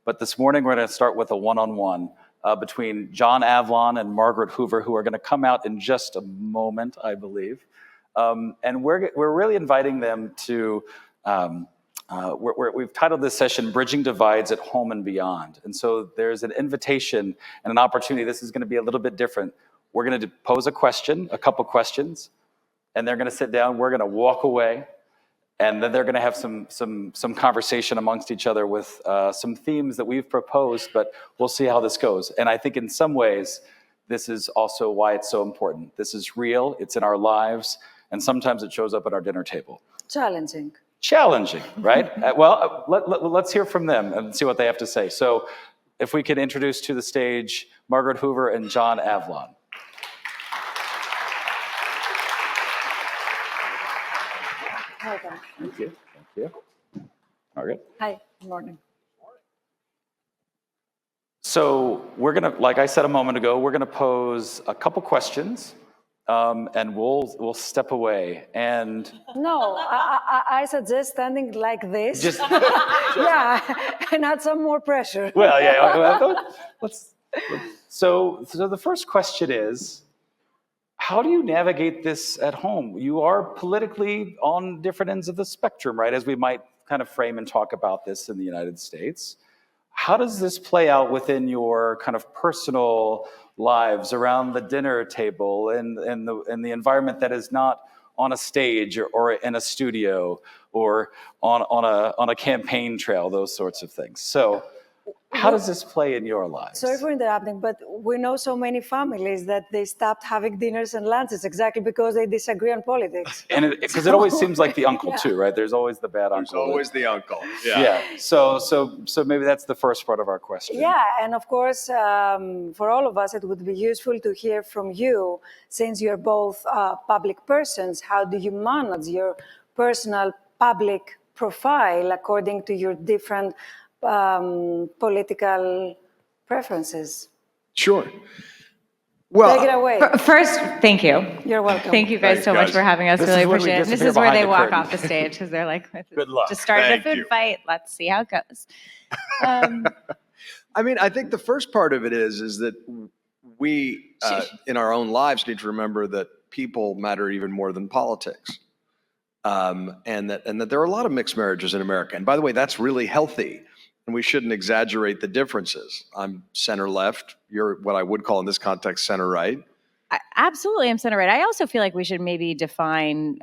But this morning, we're going to start with a one-on-one between John Avlon and Margaret Hoover, who are going to come out in just a moment, I believe. And we're really inviting them to, we've titled this session, Bridging Divides at Home and Beyond. And so there's an invitation and an opportunity. This is going to be a little bit different. We're going to pose a question, a couple questions, and they're going to sit down. We're going to walk away. And then they're going to have some conversation amongst each other with some themes that we've proposed, but we'll see how this goes. And I think in some ways, this is also why it's so important. This is real, it's in our lives, and sometimes it shows up at our dinner table. Challenging. Challenging, right? Well, let's hear from them and see what they have to say. So if we could introduce to the stage Margaret Hoover and John Avlon. Welcome. Thank you. Thank you. Margaret. Hi. Good morning. So we're going to, like I said a moment ago, we're going to pose a couple questions, and we'll step away. And no, I suggest standing like this. Just yeah, and add some more pressure. Well, yeah. So the first question is, how do you navigate this at home? You are politically on different ends of the spectrum, right? As we might kind of frame and talk about this in the United States. How does this play out within your kind of personal lives around the dinner table and the environment that is not on a stage or in a studio or on a campaign trail, those sorts of things? So how does this play in your lives? Sorry for interrupting, but we know so many families that they stopped having dinners and lunches exactly because they disagree on politics. And because it always seems like the uncle too, right? There's always the bad uncle. There's always the uncle. Yeah. So maybe that's the first part of our question. Yeah, and of course, for all of us, it would be useful to hear from you, since you're both public persons. How do you manage your personal public profile according to your different political preferences? Sure. Well, take it away. First, thank you. You're welcome. Thank you guys so much for having us. Really appreciate it. This is where they walk off the stage because they're like, good luck. Just started a food fight. Let's see how it goes. I mean, I think the first part of it is that we, in our own lives, need to remember that people matter even more than politics. And that there are a lot of mixed marriages in America. And by the way, that's really healthy. And we shouldn't exaggerate the differences. I'm center-left. You're what I would call in this context center-right. Absolutely, I'm center-right. I also feel like we should maybe define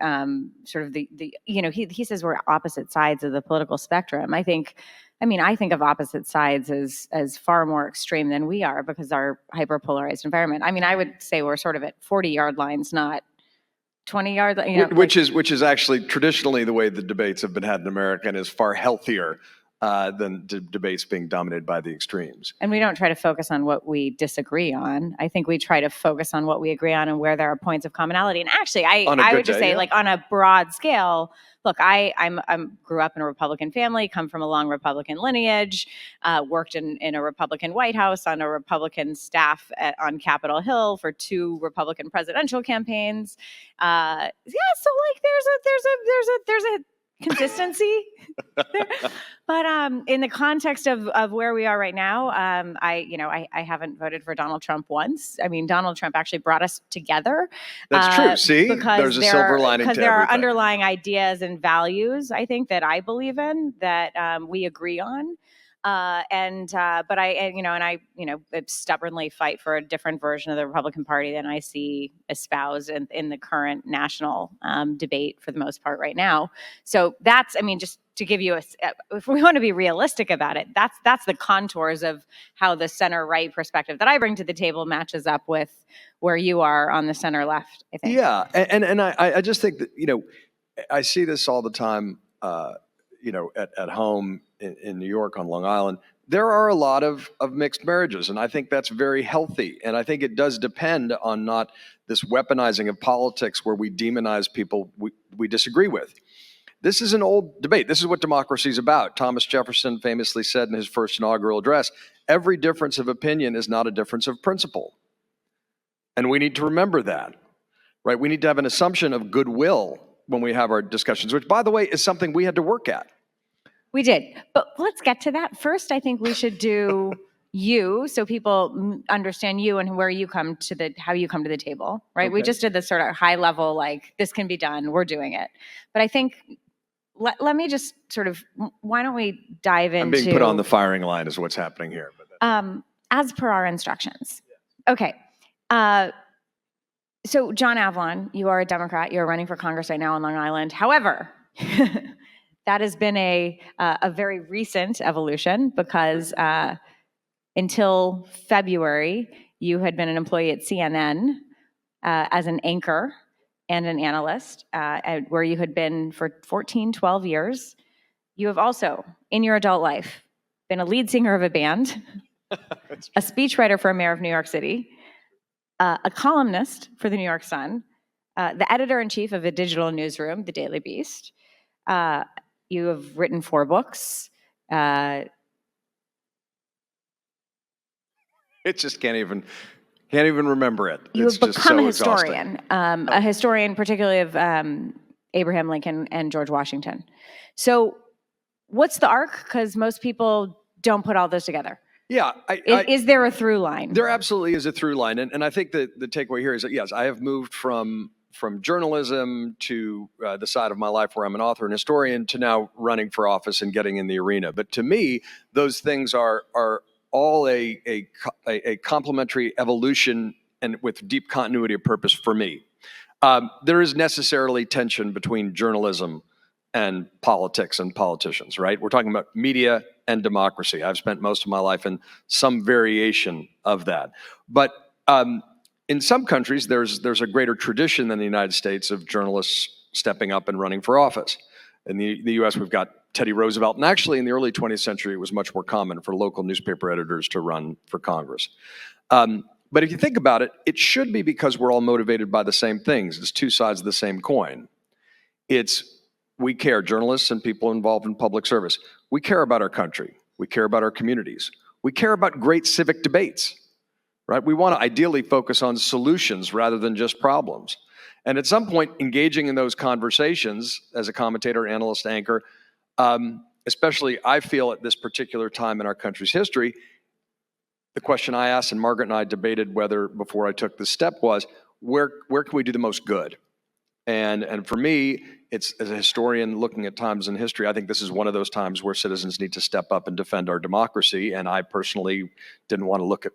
sort of the he says we're opposite sides of the political spectrum. I think of opposite sides as far more extreme than we are because our hyper-polarized environment. I mean, I would say we're sort of at 40-yard lines, not 20 yards. Which is actually traditionally the way the debates have been had in America and is far healthier than debates being dominated by the extremes. And we don't try to focus on what we disagree on. I think we try to focus on what we agree on and where there are points of commonality. And actually, I would just say, like on a broad scale, look, I grew up in a Republican family, come from a long Republican lineage, worked in a Republican White House, on a Republican staff on Capitol Hill for 2 Republican presidential campaigns. So like there's a consistency. But in the context of where we are right now, I haven't voted for Donald Trump once. I mean, Donald Trump actually brought us together. That's true. See, because there's a silver lining to because there are everything. underlying ideas and values, I think, that I believe in that we agree on. But I stubbornly fight for a different version of the Republican Party than I see espoused in the current national debate for the most part right now. So that's, just to give you if we want to be realistic about it, that's the contours of how the center-right perspective that I bring to the table matches up with where you are on the center-left, I think. Yeah, and I just think that, I see this all the time, at home in New York on Long Island. There are a lot of mixed marriages, and I think that's very healthy. And I think it does depend on not this weaponizing of politics where we demonize people we disagree with. This is an old debate. This is what democracy is about. Thomas Jefferson famously said in his first inaugural address, every difference of opinion is not a difference of principle. And we need to remember that, right? We need to have an assumption of goodwill when we have our discussions, which, by the way, is something we had to work at. We did. But let's get to that. First, I think we should do you, so people understand you and where you come to how you come to the table, right? Okay. We just did this sort of high level, like, this can be done, we're doing it. But I think, let me just sort of, why don't we dive into... I'm being put on the firing line is what's happening here. But as per our instructions. Okay. So John Avlon, you are a Democrat. You're running for Congress right now on Long Island. However, that has been a very recent evolution because until February, you had been an employee at CNN as an anchor and an analyst, where you had been for 14, 12 years. You have also, in your adult life, been a lead singer of a band, a speechwriter for a mayor of New York City, a columnist for the New York Sun, the editor-in-chief of a digital newsroom, The Daily Beast. You have written 4 books. It just can't even remember it. You have become a historian, a historian particularly of Abraham Lincoln and George Washington. So what's the arc? Because most people don't put all those together. Yeah. Is there a through line? There absolutely is a through line. And I think that the takeaway here is that, yes, I have moved from journalism to the side of my life where I'm an author and historian to now running for office and getting in the arena. But to me, those things are all a complementary evolution and with deep continuity of purpose for me. There is necessarily tension between journalism and politics and politicians, right? We're talking about media and democracy. I've spent most of my life in some variation of that. But in some countries, there's a greater tradition than the United States of journalists stepping up and running for office. In the US, we've got Teddy Roosevelt. And actually, in the early 20th century, it was much more common for local newspaper editors to run for Congress. But if you think about it, it should be because we're all motivated by the same things. It's 2 sides of the same coin. We care, journalists and people involved in public service. We care about our country. We care about our communities. We care about great civic debates, right? We want to ideally focus on solutions rather than just problems. And at some point, engaging in those conversations as a commentator, analyst, anchor, especially I feel at this particular time in our country's history, the question I asked and Margaret and I debated whether before I took this step was, where can we do the most good? And for me, it's as a historian looking at times in history, I think this is one of those times where citizens need to step up and defend our democracy. And I personally didn't want to look at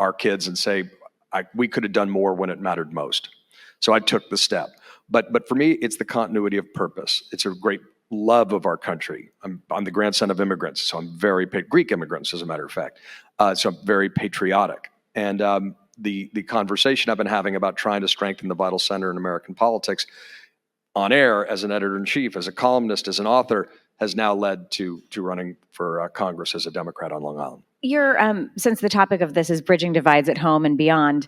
our kids and say, we could have done more when it mattered most. So I took the step. But for me, it's the continuity of purpose. It's a great love of our country. I'm the grandson of immigrants, so I'm very Greek immigrants, as a matter of fact. So I'm very patriotic. And the conversation I've been having about trying to strengthen the vital center in American politics on air as an editor-in-chief, as a columnist, as an author, has now led to running for Congress as a Democrat on Long Island. Since the topic of this is bridging divides at home and beyond,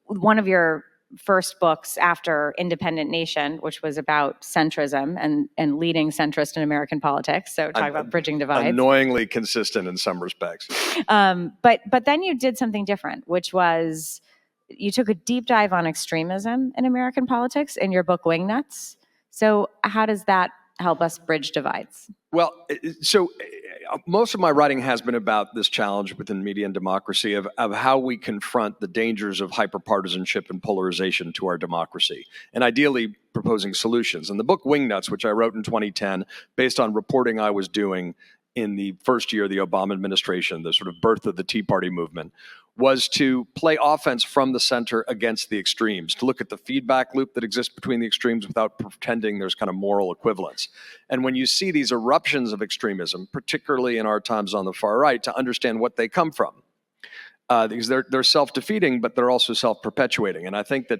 one of your first books after Independent Nation, which was about centrism and leading centrist in American politics. So talk about bridging divides. Annoyingly consistent in some respects. But then you did something different, which was you took a deep dive on extremism in American politics in your book Wingnuts. So how does that help us bridge divides? Well, so most of my writing has been about this challenge within media and democracy of how we confront the dangers of hyperpartisanship and polarization to our democracy, and ideally proposing solutions. And the book Wingnuts, which I wrote in 2010, based on reporting I was doing in the first year of the Obama administration, the sort of birth of the Tea Party movement, was to play offense from the center against the extremes, to look at the feedback loop that exists between the extremes without pretending there's kind of moral equivalence. And when you see these eruptions of extremism, particularly in our times on the far right, to understand what they come from. Because they're self-defeating, but they're also self-perpetuating. And I think that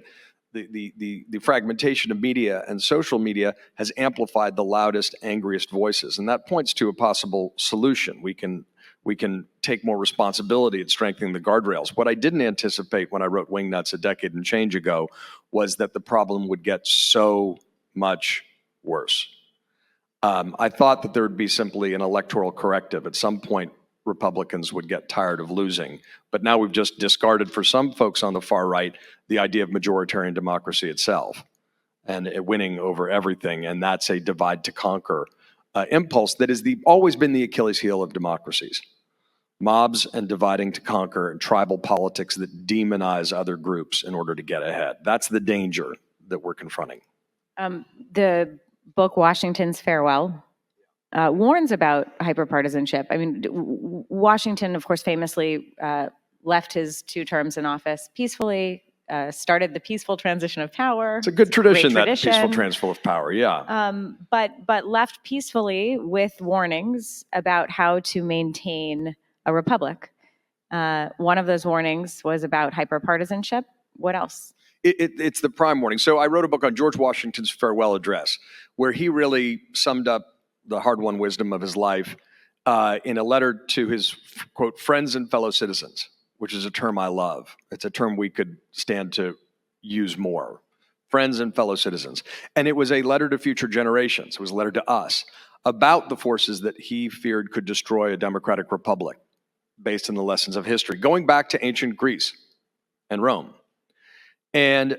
the fragmentation of media and social media has amplified the loudest, angriest voices. And that points to a possible solution. We can take more responsibility at strengthening the guardrails. What I didn't anticipate when I wrote Wingnuts a decade and change ago was that the problem would get so much worse. I thought that there would be simply an electoral corrective. At some point, Republicans would get tired of losing. But now we've just discarded, for some folks on the far right, the idea of majoritarian democracy itself and winning over everything. And that's a divide to conquer impulse that is always been the Achilles heel of democracies. Mobs and dividing to conquer and tribal politics that demonize other groups in order to get ahead. That's the danger that we're confronting. The book Washington's Farewell warns about hyperpartisanship. I mean, Washington, of course, famously left his 2 terms in office peacefully, started the peaceful transition of power. It's a good tradition, that peaceful transfer of power, yeah. But left peacefully with warnings about how to maintain a republic. One of those warnings was about hyperpartisanship. What else? It's the prime warning. So I wrote a book on George Washington's farewell address, where he really summed up the hard-won wisdom of his life in a letter to his, quote, friends and fellow citizens, which is a term I love. It's a term we could stand to use more. Friends and fellow citizens. And it was a letter to future generations. It was a letter to us about the forces that he feared could destroy a democratic republic based on the lessons of history, going back to ancient Greece and Rome. And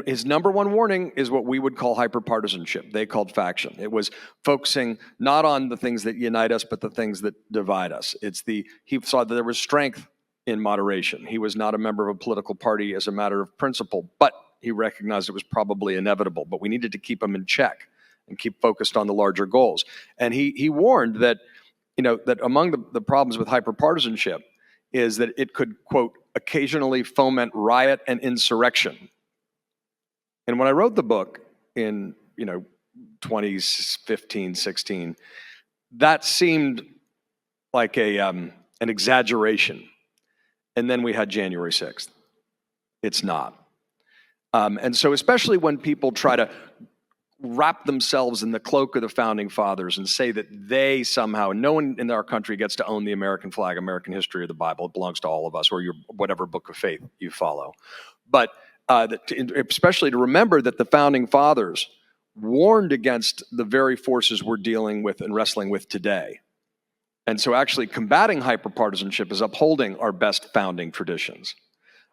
his number one warning is what we would call hyperpartisanship. They called faction. It was focusing not on the things that unite us, but the things that divide us. He saw that there was strength in moderation. He was not a member of a political party as a matter of principle, but he recognized it was probably inevitable. But we needed to keep him in check and keep focused on the larger goals. And he warned that, that among the problems with hyperpartisanship is that it could, quote, occasionally foment riot and insurrection. And when I wrote the book in, 2015, 16, that seemed like an exaggeration. And then we had January 6th. It's not. And so especially when people try to wrap themselves in the cloak of the founding fathers and say that they somehow, no one in our country gets to own the American flag, American history, or the Bible. It belongs to all of us, or your whatever book of faith you follow. But especially to remember that the founding fathers warned against the very forces we're dealing with and wrestling with today. And so actually combating hyperpartisanship is upholding our best founding traditions.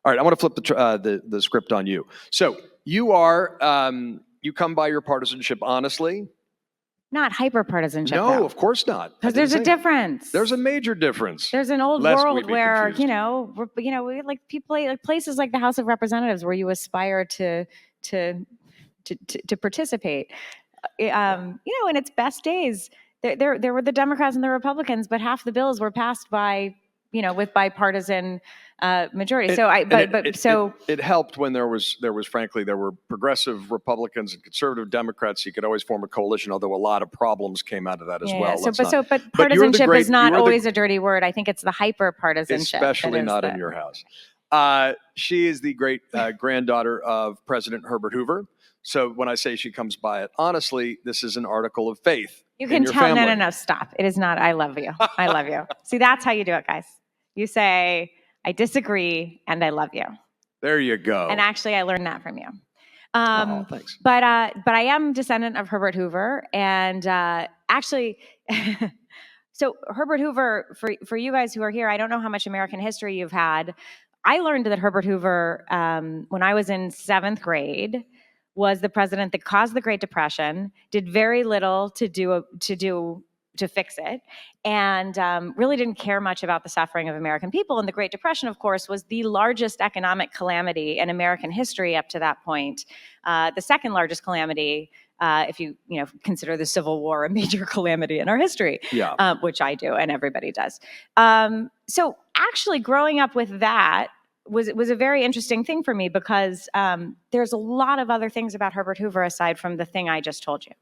All right, I want to flip the script on you. So you are... you come by your partisanship honestly? Not hyperpartisanship. No, though. Of course not. Because there's a difference. There's a major difference. There's an old world where we like people like places like the House of Representatives where you aspire to participate. In its best days, there were the Democrats and the Republicans, but half the bills were passed by with bipartisan majority. It helped when there were progressive Republicans and conservative Democrats. You could always form a coalition, although a lot of problems came out of that as well. But partisanship is not always a dirty word. I think it's the hyper-partisanship. Especially not in your house. She is the great granddaughter of President Herbert Hoover. So when I say she comes by it honestly, this is an article of faith. You can tell. No, stop. It is not. I love you. I love you. See, that's how you do it, guys. You say, I disagree, and I love you. There you go. And actually, I learned that from you. Thanks. But I am a descendant of Herbert Hoover, and actually, so Herbert Hoover, for you guys who are here, I don't know how much American history you've had. I learned that Herbert Hoover, when I was in 7th grade, was the president that caused the Great Depression, did very little to fix it, and really didn't care much about the suffering of American people. And the Great Depression, of course, was the largest economic calamity in American history up to that point. The second largest calamity, if you consider the Civil War a major calamity in our history, which I do and everybody does. So actually growing up with that was a very interesting thing for me because there's a lot of other things about Herbert Hoover aside from the thing I just told you.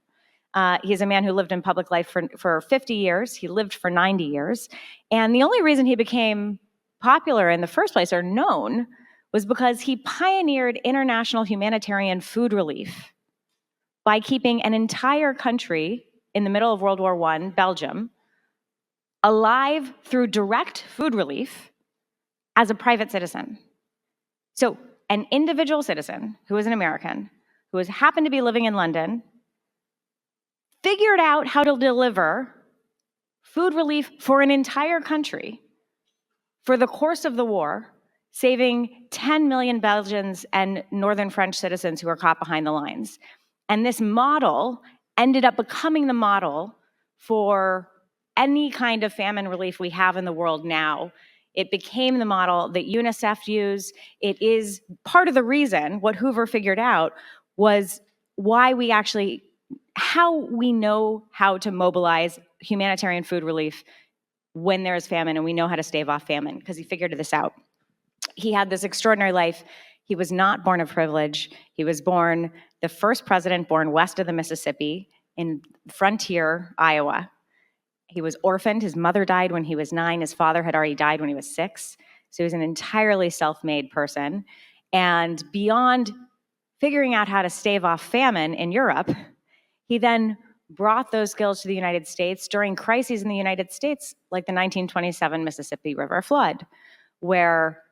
He's a man who lived in public life for 50 years. He lived for 90 years. And the only reason he became popular in the first place, or known, was because he pioneered international humanitarian food relief by keeping an entire country in the middle of World War I, Belgium, alive through direct food relief as a private citizen. So an individual citizen who was an American, who happened to be living in London, figured out how to deliver food relief for an entire country for the course of the war, saving 10 million Belgians and Northern French citizens who were caught behind the lines. And this model ended up becoming the model for any kind of famine relief we have in the world now. It became the model that UNICEF used. It is part of the reason what Hoover figured out was why we actually, how we know how to mobilize humanitarian food relief when there is famine, and we know how to stave off famine, because he figured this out. He had this extraordinary life. He was not born of privilege. He was born, the first president born west of the Mississippi in Frontier, Iowa. He was orphaned. His mother died when he was 9. His father had already died when he was 6. So he was an entirely self-made person. And beyond figuring out how to stave off famine in Europe, he then brought those skills to the United States during crises in the United States, like the 1927 Mississippi River flood, where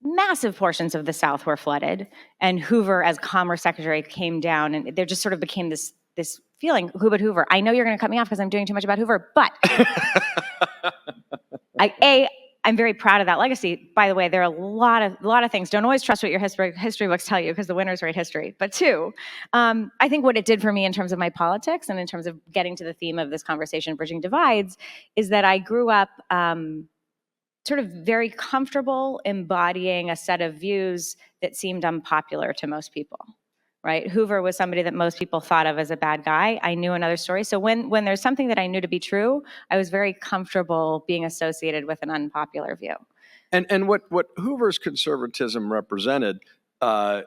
massive portions of the South were flooded. And Hoover, as Commerce Secretary, came down, and there just sort of became this feeling, Hoover, I know you're going to cut me off because I'm doing too much about Hoover, but I'm very proud of that legacy. By the way, there are a lot of things. Don't always trust what your history books tell you, because the winners write history. But 2, I think what it did for me in terms of my politics and in terms of getting to the theme of this conversation, bridging divides, is that I grew up sort of very comfortable embodying a set of views that seemed unpopular to most people. Right? Hoover was somebody that most people thought of as a bad guy. I knew another story. So when there's something that I knew to be true, I was very comfortable being associated with an unpopular view. And what Hoover's conservatism represented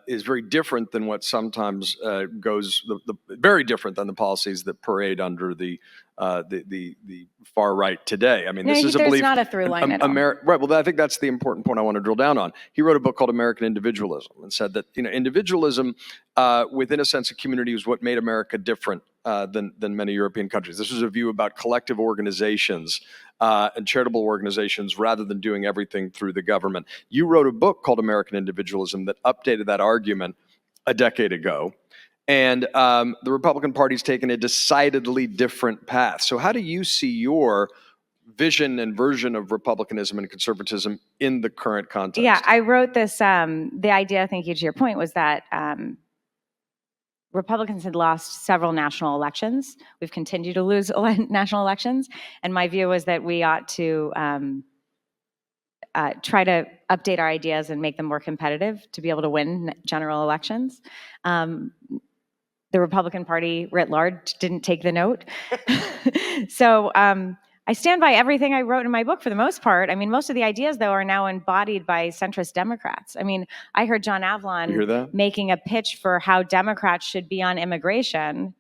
is very different than what sometimes goes, very different than the policies that parade under the far right today. I mean, this is a belief. There's not a through line at all. Right. Well, I think that's the important point I want to drill down on. He wrote a book called American Individualism and said that individualism within a sense of community was what made America different than many European countries. This was a view about collective organizations and charitable organizations rather than doing everything through the government. You wrote a book called American Individualism that updated that argument a decade ago. And the Republican Party's taken a decidedly different path. So how do you see your vision and version of republicanism and conservatism in the current context? Yeah, I wrote this, the idea, thank you to your point, was that Republicans had lost several national elections. We've continued to lose national elections. And my view was that we ought to try to update our ideas and make them more competitive to be able to win general elections. The Republican Party writ large didn't take the note. So I stand by everything I wrote in my book for the most part. I mean, most of the ideas, though, are now embodied by centrist Democrats. I mean, I heard John Avlon making a pitch for how Democrats should be on immigration,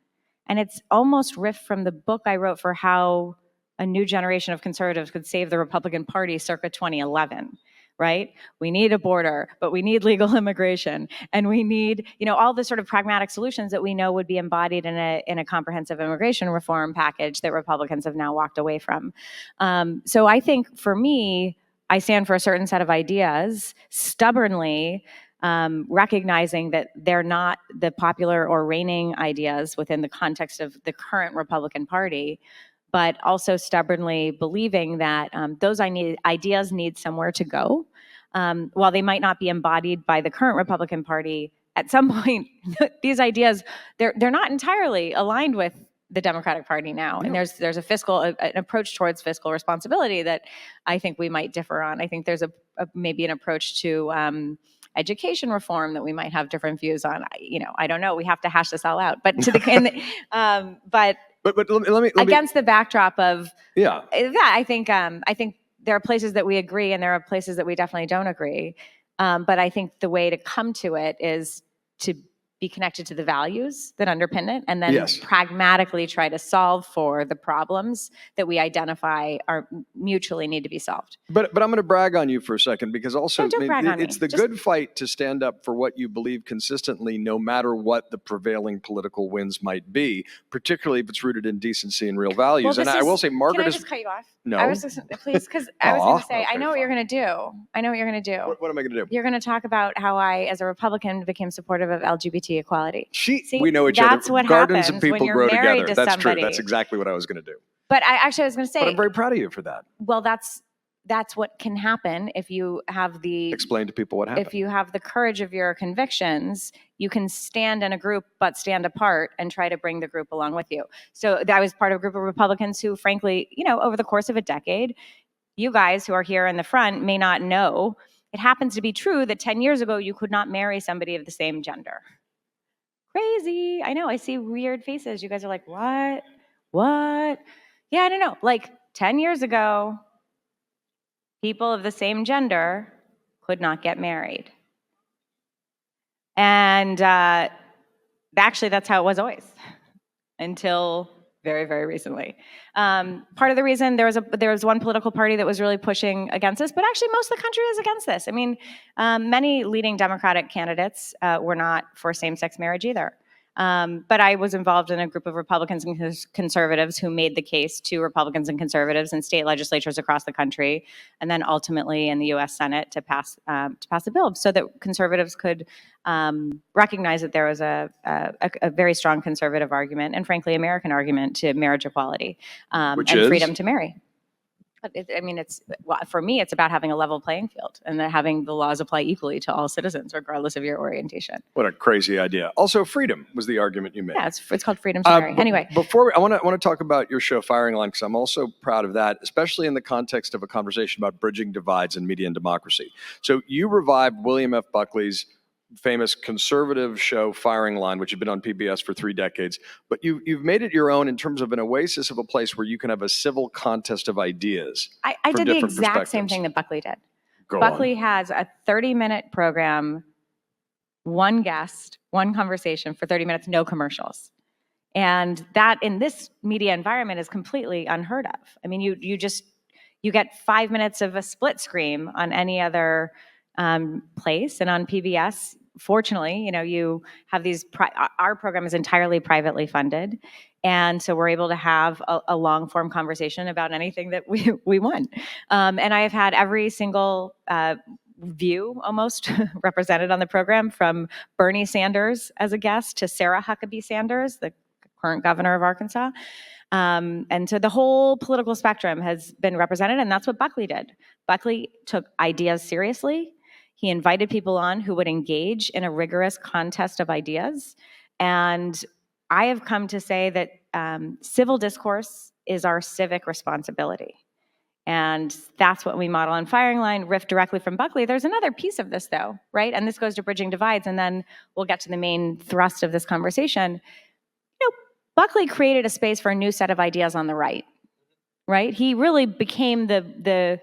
and it's almost riffed from the book I wrote for how a new generation of conservatives could save the Republican Party circa 2011. Right? We need a border, but we need legal immigration, and we need, all the sort of pragmatic solutions that we know would be embodied in a comprehensive immigration reform package that Republicans have now walked away from. So I think for me, I stand for a certain set of ideas, stubbornly recognizing that they're not the popular or reigning ideas within the context of the current Republican Party, but also stubbornly believing that those ideas need somewhere to go. While they might not be embodied by the current Republican Party, at some point, these ideas, they're not entirely aligned with the Democratic Party now. And there's an approach towards fiscal responsibility that I think we might differ on. I think there's maybe an approach to education reform that we might have different views on. I don't know. We have to hash this all out. But But let me against the backdrop of I think there are places that we agree and there are places that we definitely don't agree. But I think the way to come to it is to be connected to the values that underpin it, and then pragmatically try to solve for the problems that we identify are mutually need to be solved. But I'm going to brag on you for a second, because also it's the Just good fight to stand up for what you believe consistently, no matter what the prevailing political winds might be, particularly if it's rooted in decency and real values. Well, I will say, Margaret can I just cut you off? No. Please, because I was going to say, I know what you're going to do. I know what you're going to do. What am I going to do? You're going to talk about how I, as a Republican, became supportive of LGBT equality. See, we know each that's other. What Gardens happens and people when you're grow married together. To that's somebody. True. That's exactly what I was going to do. But I was going to say. But I'm very proud of you for that. Well, that's that's what can happen if you have the Explain to people what happened. If you have the courage of your convictions, you can stand in a group but stand apart and try to bring the group along with you. So I was part of a group of Republicans who, frankly, over the course of a decade, you guys who are here in the front may not know, it happens to be true that 10 years ago you could not marry somebody of the same gender. Crazy. I know. I see weird faces. You guys are like, what? What? Yeah, I don't know. Like 10 years ago, people of the same gender could not get married. And actually, that's how it was always until very, very recently. Part of the reason there was one political party that was really pushing against this, but actually most of the country is against this. I mean, many leading Democratic candidates were not for same-sex marriage either. But I was involved in a group of Republicans and conservatives who made the case to Republicans and conservatives in state legislatures across the country, and then ultimately in the U.S. Senate to pass the bill so that conservatives could recognize that there was a very strong conservative argument and, frankly, American argument to marriage equality and freedom to marry. For me, it's about having a level playing field and having the laws apply equally to all citizens, regardless of your orientation. What a crazy idea. Also, freedom was the argument you made. Yeah, it's called freedom to marry. Anyway. Before I want to talk about your show, Firing Line, because I'm also proud of that, especially in the context of a conversation about bridging divides in media and democracy. So you revived William F. Buckley's famous conservative show Firing Line, which had been on PBS for 3 decades, but you've made it your own in terms of an oasis of a place where you can have a civil contest of ideas. I did the exact same thing that Buckley did. Buckley has a 30-minute program, one guest, one conversation for 30 minutes, no commercials. And that in this media environment is completely unheard of. I mean, you get 5 minutes of a split screen on any other place, and on PBS, fortunately, you have these. Our program is entirely privately funded, and so we're able to have a long form conversation about anything that we want. And I have had every single view almost represented on the program, from Bernie Sanders as a guest to Sarah Huckabee Sanders, the current governor of Arkansas. And so the whole political spectrum has been represented, and that's what Buckley did. Buckley took ideas seriously. He invited people on who would engage in a rigorous contest of ideas. And I have come to say that civil discourse is our civic responsibility. And that's what we model on Firing Line, riff directly from Buckley. There's another piece of this, though, right? And this goes to bridging divides, and then we'll get to the main thrust of this conversation. Buckley created a space for a new set of ideas on the right? He really became the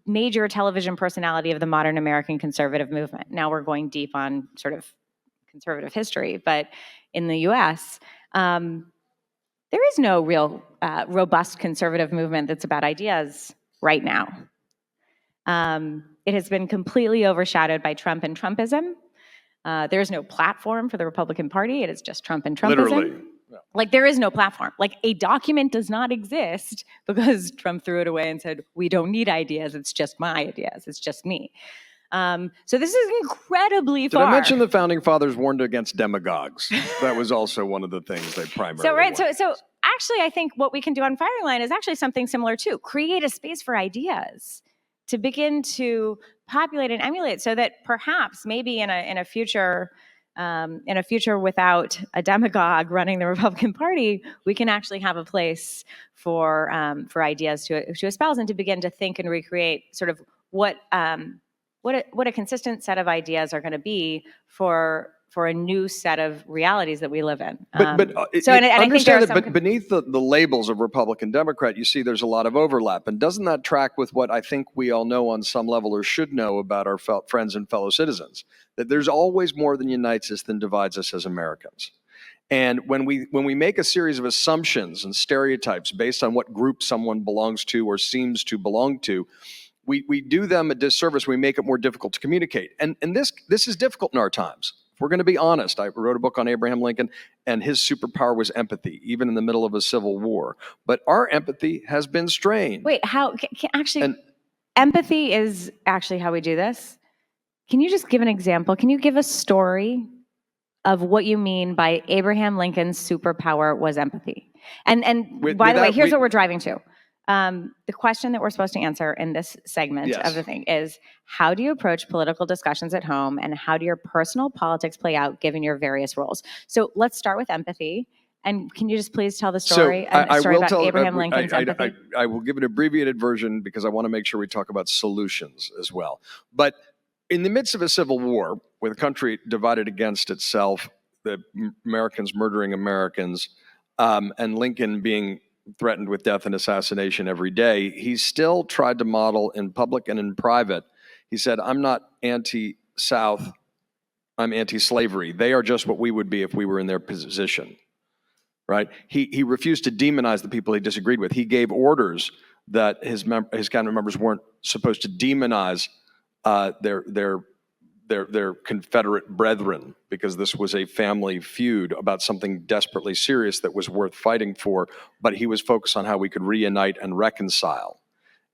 major television personality of the modern American conservative movement. Now we're going deep on sort of conservative history, but in the US, there is no real robust conservative movement that's about ideas right now. It has been completely overshadowed by Trump and Trumpism. There is no platform for the Republican Party. It is just Trump and Trumpism. Literally. Like, there is no platform. Like, a document does not exist because Trump threw it away and said, we don't need ideas. It's just my ideas. It's just me. So this is incredibly far. Did I mention the Founding Fathers warned against demagogues? That was also one of the things they primarily wanted. So actually, I think what we can do on Firing Line is actually something similar too. Create a space for ideas to begin to populate and emulate, so that perhaps maybe in a future without a demagogue running the Republican Party, we can actually have a place for ideas to espouse and to begin to think and recreate sort of what a consistent set of ideas are going to be for a new set of realities that we live in. But beneath the labels of Republican, Democrat, you see there's a lot of overlap. And doesn't that track with what I think we all know on some level, or should know, about our friends and fellow citizens? That there's always more that unites us than divides us as Americans. And when we make a series of assumptions and stereotypes based on what group someone belongs to or seems to belong to, we do them a disservice. We make it more difficult to communicate. And this is difficult in our times. If we're going to be honest, I wrote a book on Abraham Lincoln, and his superpower was empathy, even in the middle of a civil war. But our empathy has been strained. Wait, empathy is actually how we do this? Can you just give an example? Can you give a story of what you mean by Abraham Lincoln's superpower was empathy? And by the way, here's what we're driving to. The question that we're supposed to answer in this segment Yes. of the thing is, how do you approach political discussions at home, and how do your personal politics play out given your various roles? So let's start with empathy. And can you just please tell the story, I will about tell Abraham Lincoln's empathy? I will give an abbreviated version because I want to make sure we talk about solutions as well. But in the midst of a civil war, with a country divided against itself, the Americans murdering Americans, and Lincoln being threatened with death and assassination every day, he still tried to model in public and in private. He said, I'm not anti-South, I'm anti-slavery. They are just what we would be if we were in their position. Right? He refused to demonize the people he disagreed with. He gave orders that his cabinet members weren't supposed to demonize their Confederate brethren, because this was a family feud about something desperately serious that was worth fighting for. But he was focused on how we could reunite and reconcile,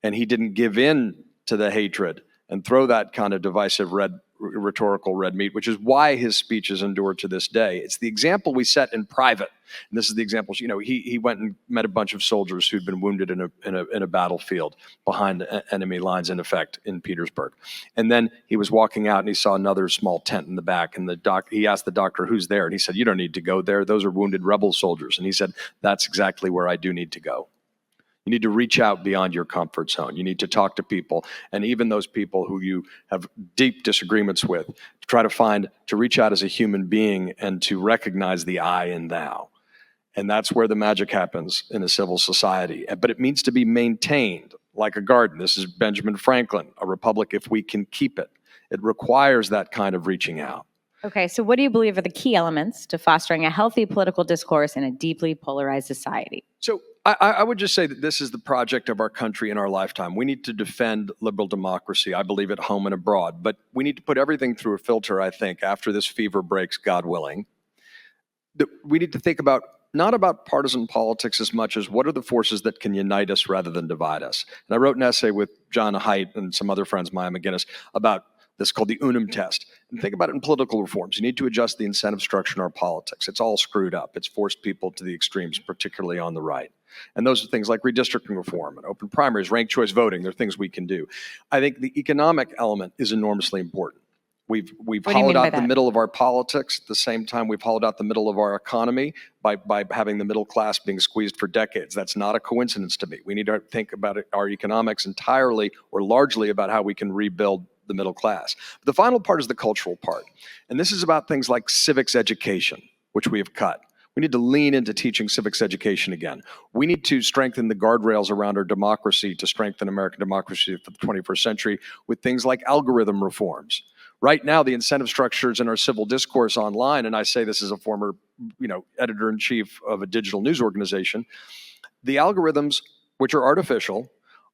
and he didn't give in to the hatred and throw that kind of divisive rhetorical red meat, which is why his speeches endure to this day. It's the example we set in private. And this is the example, he went and met a bunch of soldiers who'd been wounded in a battlefield behind enemy lines, in effect, in Petersburg. And then he was walking out and he saw another small tent in the back, and he asked the doctor, who's there? And he said, you don't need to go there. Those are wounded rebel soldiers. And he said, that's exactly where I do need to go. You need to reach out beyond your comfort zone. You need to talk to people, and even those people who you have deep disagreements with, to reach out as a human being and to recognize the I in thou. And that's where the magic happens in a civil society. But it needs to be maintained like a garden. This is Benjamin Franklin, a republic if we can keep it. It requires that kind of reaching out. Okay, so what do you believe are the key elements to fostering a healthy political discourse in a deeply polarized society? So I would just say that this is the project of our country in our lifetime. We need to defend liberal democracy, I believe, at home and abroad. But we need to put everything through a filter, I think, after this fever breaks, God willing. We need to think not about partisan politics as much as what are the forces that can unite us rather than divide us. And I wrote an essay with John Haidt and some other friends, Maya McGinnis, about this called the Unum test. And think about it in political reforms. You need to adjust the incentive structure in our politics. It's all screwed up. It's forced people to the extremes, particularly on the right. And those are things like redistricting reform and open primaries, ranked choice voting. They're things we can do. I think the economic element is enormously important. We've hollowed out the middle of our politics at the same time we've hollowed out the middle of our economy by having the middle class being squeezed for decades. That's not a coincidence to me. We need to think about our economics entirely or largely about how we can rebuild the middle class. But the final part is the cultural part. And this is about things like civics education, which we have cut. We need to lean into teaching civics education again. We need to strengthen the guardrails around our democracy to strengthen American democracy for the 21st century with things like algorithm reforms. Right now, the incentive structures in our civil discourse online, and I say this as a former, editor-in-chief of a digital news organization, the algorithms, which are artificial,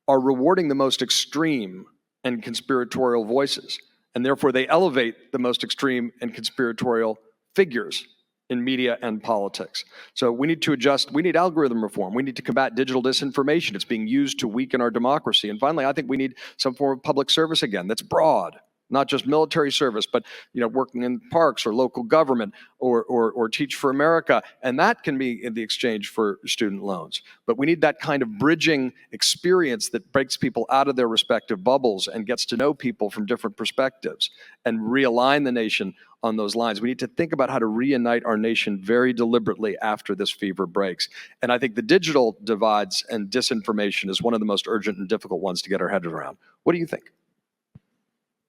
are rewarding the most extreme and conspiratorial voices, and therefore they elevate the most extreme and conspiratorial figures in media and politics. So we need to adjust. We need algorithm reform. We need to combat digital disinformation. It's being used to weaken our democracy. And finally, I think we need some form of public service again that's broad, not just military service, but working in parks or local government or Teach for America. And that can be in the exchange for student loans. But we need that kind of bridging experience that breaks people out of their respective bubbles and gets to know people from different perspectives and realign the nation on those lines. We need to think about how to reunite our nation very deliberately after this fever breaks. And I think the digital divides and disinformation is one of the most urgent and difficult ones to get our heads around. What do you think?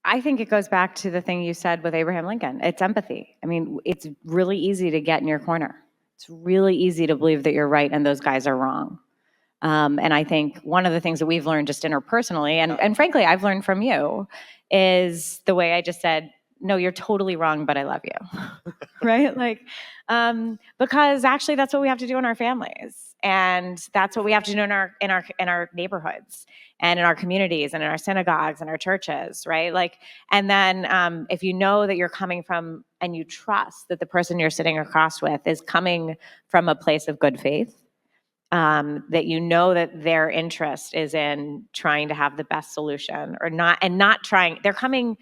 I think it goes back to the thing you said with Abraham Lincoln. It's empathy. I mean, it's really easy to get in your corner. It's really easy to believe that you're right and those guys are wrong. And I think one of the things that we've learned just interpersonally, and frankly, I've learned from you, is the way I just said, no, you're totally wrong, but I love you, right? Because actually that's what we have to do in our families. And that's what we have to do in our neighborhoods and in our communities and in our synagogues and our churches, right? And then if you know that you're coming from and you trust that the person you're sitting across with is coming from a place of good faith, that you know that their interest is in trying to have the best solution or not, and not trying, they're coming,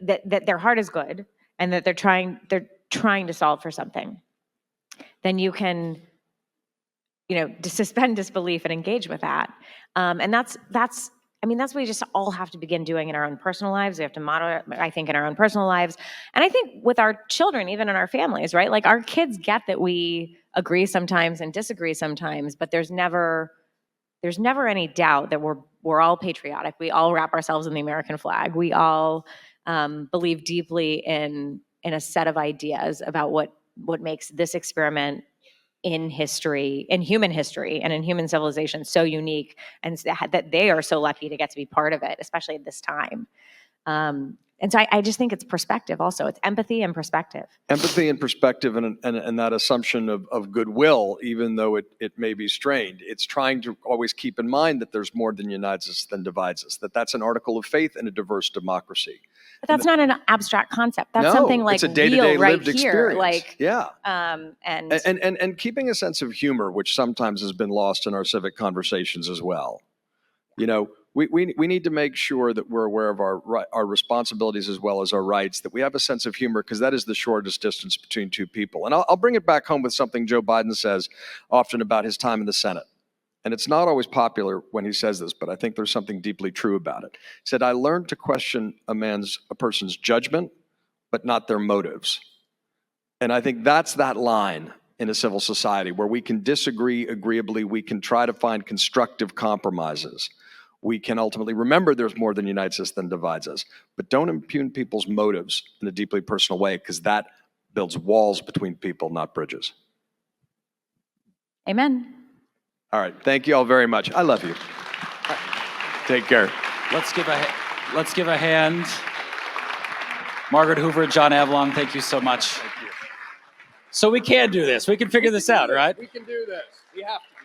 that their heart is good and that they're trying to solve for something, then you can to suspend disbelief and engage with that. And that's what we just all have to begin doing in our own personal lives. We have to model it, I think, in our own personal lives. And I think with our children, even in our families, right? Like our kids get that we agree sometimes and disagree sometimes, but there's never any doubt that we're all patriotic. We all wrap ourselves in the American flag. We all believe deeply in a set of ideas about what makes this experiment in history, in human history, and in human civilization so unique, and that they are so lucky to get to be part of it, especially at this time. And so I just think it's perspective also. It's empathy and perspective. Empathy and perspective and that assumption of goodwill, even though it may be strained. It's trying to always keep in mind that there's more than unites us than divides us, that's an article of faith in a diverse democracy. But that's not an abstract concept. That's something like it's a day-to-day real right lived here. Experience. And And keeping a sense of humor, which sometimes has been lost in our civic conversations as well. We need to make sure that we're aware of our responsibilities as well as our rights, that we have a sense of humor, because that is the shortest distance between two people. And I'll bring it back home with something Joe Biden says often about his time in the Senate. And it's not always popular when he says this, but I think there's something deeply true about it. He said, "I learned to question a person's judgment, but not their motives." And I think that's that line in a civil society where we can disagree agreeably, we can try to find constructive compromises. We can ultimately remember there's more than unites us than divides us, but don't impugn people's motives in a deeply personal way, because that builds walls between people, not bridges. Amen. All right. Thank you all very much. I love you. Take care. Let's give a hand. Margaret Hoover, John Avlon, thank you so much. Thank you. So we can do this. We can figure this out, right? We can do this. We have to.